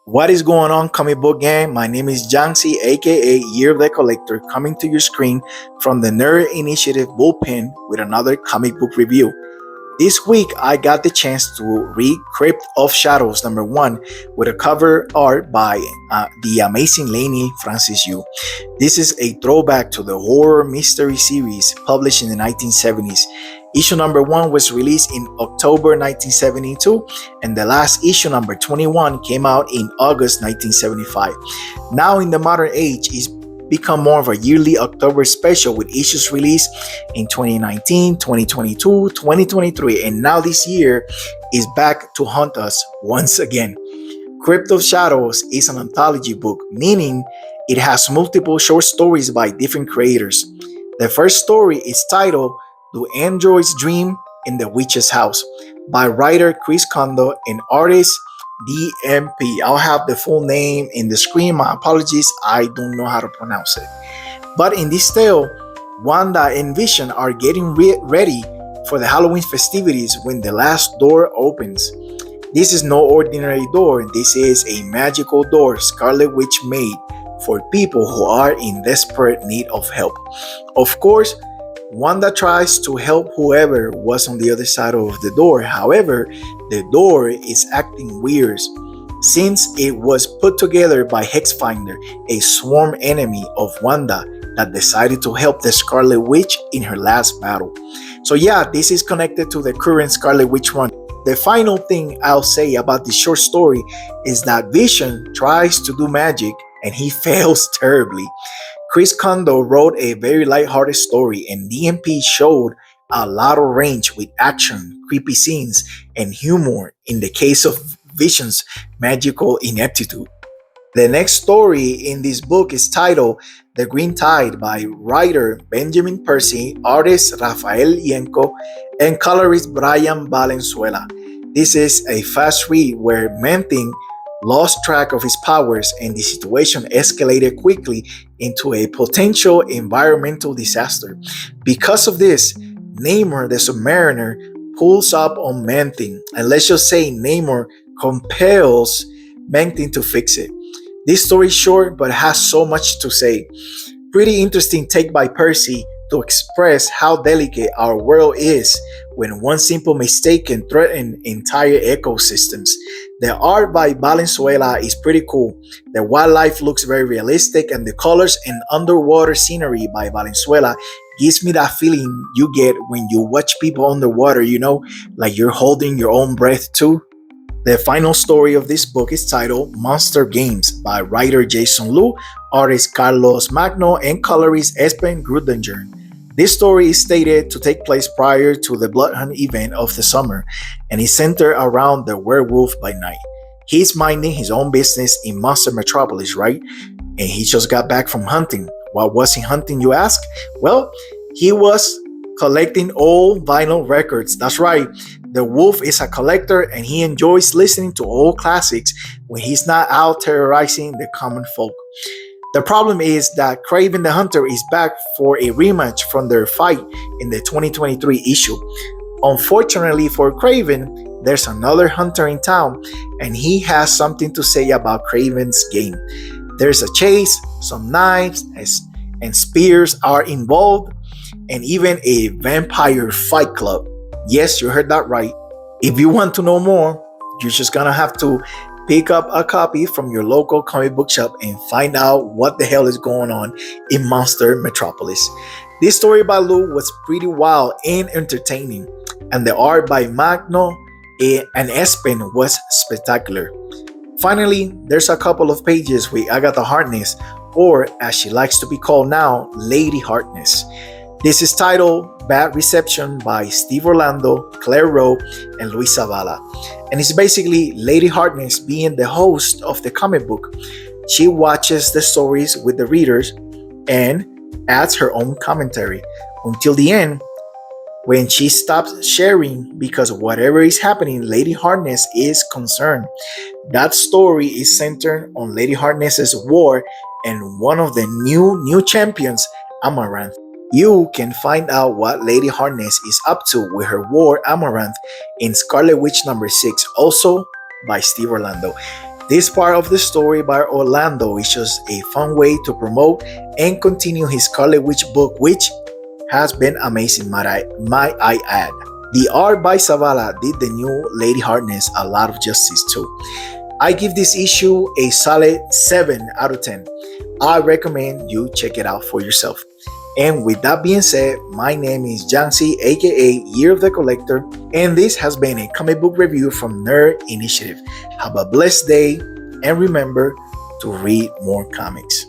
What is going on, comic book gang? My name is Jancy, aka Year of the Collector, coming to your screen from the Nerd Initiative bullpen with another comic book review. This week, I got the chance to read Crypt of Shadows number 1 with a cover art by the amazing Lainey Francis Yu. This is a throwback to the horror mystery series published in the 1970s. Issue number 1 was released in October 1972, and the last issue, number 21, came out in August 1975. Now, in the modern age, it's become more of a yearly October special with issues released in 2019, 2022, 2023, and now this year is back to haunt us once again. Crypt of Shadows is an anthology book, meaning it has multiple short stories by different creators. The first story is titled Do Androids Dream in the Witch's House by writer Chris Kondo and artist DMP. I'll have the full name in the screen. My apologies, I don't know how to pronounce it. But in this tale, Wanda and Vision are getting ready for the Halloween festivities when the last door opens. This is no ordinary door. This is a magical door Scarlet Witch made for people who are in desperate need of help. Of course, Wanda tries to help whoever was on the other side of the door. However, the door is acting weird since it was put together by Hexfinder, a sworn enemy of Wanda that decided to help the Scarlet Witch in her last battle. So yeah, this is connected to the current Scarlet Witch run. The final thing I'll say about this short story is that Vision tries to do magic and he fails terribly. Chris Kondo wrote a very lighthearted story, and DMP showed a lot of range with action, creepy scenes, and humor in the case of Vision's magical ineptitude. The next story in this book is titled The Green Tide by writer Benjamin Percy, artist Rafael Yenko, and colorist Brian Valenzuela. This is a fast read where Man-Thing lost track of his powers and the situation escalated quickly into a potential environmental disaster. Because of this, Namor the Submariner pulls up on Man-Thing, and let's just say Namor compels Man-Thing to fix it. This story is short but has so much to say. Pretty interesting take by Percy to express how delicate our world is when one simple mistake can threaten entire ecosystems. The art by Valenzuela is pretty cool. The wildlife looks very realistic, and the colors and underwater scenery by Valenzuela gives me that feeling you get when you watch people underwater, like you're holding your own breath too. The final story of this book is titled Monster Games by writer Jason Liu, artist Carlos Magno, and colorist Espen Grudinger. This story is stated to take place prior to the Blood Hunt event of the summer and is centered around the werewolf by night. He's minding his own business in Monster Metropolis, right? And he just got back from hunting. What was he hunting, you ask? Well, he was collecting old vinyl records. That's right. The wolf is a collector and he enjoys listening to old classics when he's not out terrorizing the common folk. The problem is that Kraven the Hunter is back for a rematch from their fight in the 2023 issue. Unfortunately for Kraven, there's another hunter in town and he has something to say about Kraven's game. There's a chase, some knives and spears are involved, and even a vampire fight club. Yes, you heard that right. If you want to know more, you're just gonna have to pick up a copy from your local comic book shop and find out what the hell is going on in Monster Metropolis. This story by Lou was pretty wild and entertaining, and the art by Magno and Espen was spectacular. Finally, there's a couple of pages with Agatha Harkness, or as she likes to be called now, Lady Harkness. This is titled Bad Reception by Steve Orlando, Claire Rowe, and Luis Zavala. And it's basically Lady Harkness being the host of the comic book. She watches the stories with the readers and adds her own commentary until the end when she stops sharing because whatever is happening, Lady Harkness is concerned. That story is centered on Lady Harkness's war and one of the new champions, Amaranth. You can find out what Lady Harkness is up to with her war Amaranth in Scarlet Witch number 6, also by Steve Orlando. This part of the story by Orlando is just a fun way to promote and continue his Scarlet Witch book, which has been amazing, might I add. The art by Zavala did the new Lady Harkness a lot of justice too. I give this issue a solid 7 out of 10. I recommend you check it out for yourself. And with that being said, my name is Jancy, aka Year of the Collector, and this has been a comic book review from Nerd Initiative. Have a blessed day, and remember to read more comics.